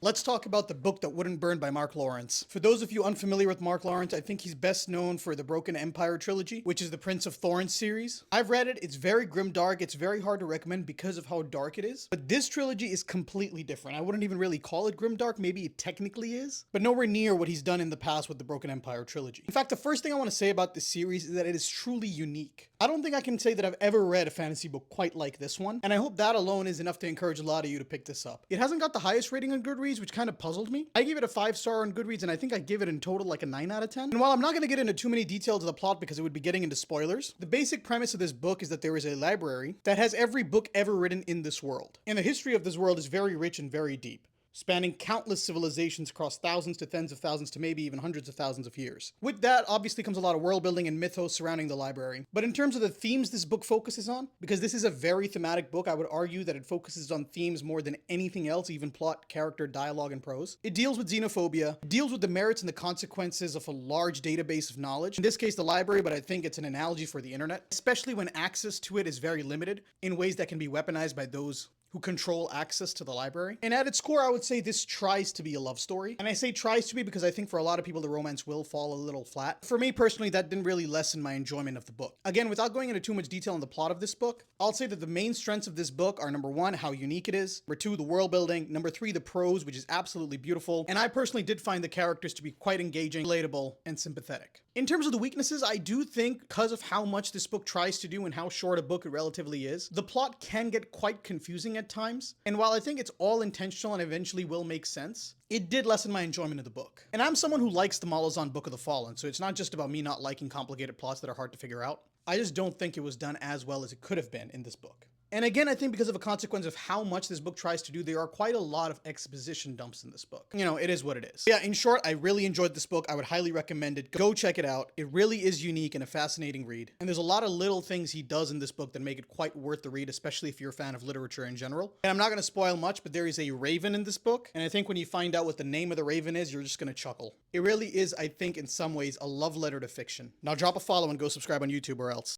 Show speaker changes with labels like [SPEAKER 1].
[SPEAKER 1] Let's talk about The Book That Wouldn't Burn by Mark Lawrence. For those of you unfamiliar with Mark Lawrence, I think he's best known for the Broken Empire trilogy, which is the Prince of Thorns series. I've read it, it's very grimdark, it's very hard to recommend because of how dark it is. But this trilogy is completely different. I wouldn't even really call it grimdark, maybe it technically is, but nowhere near what he's done in the past with the Broken Empire trilogy. In fact, the first thing I want to say about this series is that it is truly unique. I don't think I can say that I've ever read a fantasy book quite like this one, and I hope that alone is enough to encourage a lot of you to pick this up. It hasn't got the highest rating on Goodreads, which kind of puzzled me. I gave it a 5-star on Goodreads, and I think I give it in total like a 9 out of 10. And while I'm not going to get into too many details of the plot because it would be getting into spoilers, the basic premise of this book is that there is a library that has every book ever written in this world. And the history of this world is very rich and very deep, spanning countless civilizations across thousands to tens of thousands to maybe even hundreds of thousands of years. With that, obviously comes a lot of world building and mythos surrounding the library. But in terms of the themes this book focuses on, because this is a very thematic book, I would argue that it focuses on themes more than anything else, even plot, character, dialogue, and prose. It deals with xenophobia, it deals with the merits and the consequences of a large database of knowledge. In this case, the library, but I think it's an analogy for the internet, especially when access to it is very limited in ways that can be weaponized by those who control access to the library. And at its core, I would say this tries to be a love story. And I say tries to be because I think for a lot of people, the romance will fall a little flat. For me personally, that didn't really lessen my enjoyment of the book. Again, without going into too much detail on the plot of this book, I'll say that the main strengths of this book are number 1, how unique it is. Number 2, the world building. Number 3, the prose, which is absolutely beautiful. And I personally did find the characters to be quite engaging, relatable, and sympathetic. In terms of the weaknesses, I do think because of how much this book tries to do and how short a book it relatively is, the plot can get quite confusing at times. And while I think it's all intentional and eventually will make sense, it did lessen my enjoyment of the book. And I'm someone who likes the Malazan Book of the Fallen, so it's not just about me not liking complicated plots that are hard to figure out. I just don't think it was done as well as it could have been in this book. And again, I think because of a consequence of how much this book tries to do, there are quite a lot of exposition dumps in this book. You know, it is what it is. Yeah, in short, I really enjoyed this book. I would highly recommend it. Go check it out. It really is unique and a fascinating read. And there's a lot of little things he does in this book that make it quite worth the read, especially if you're a fan of literature in general. And I'm not going to spoil much, but there is a raven in this book. And I think when you find out what the name of the raven is, you're just going to chuckle. It really is, I think, in some ways, a love letter to fiction. Now drop a follow and go subscribe on YouTube or else.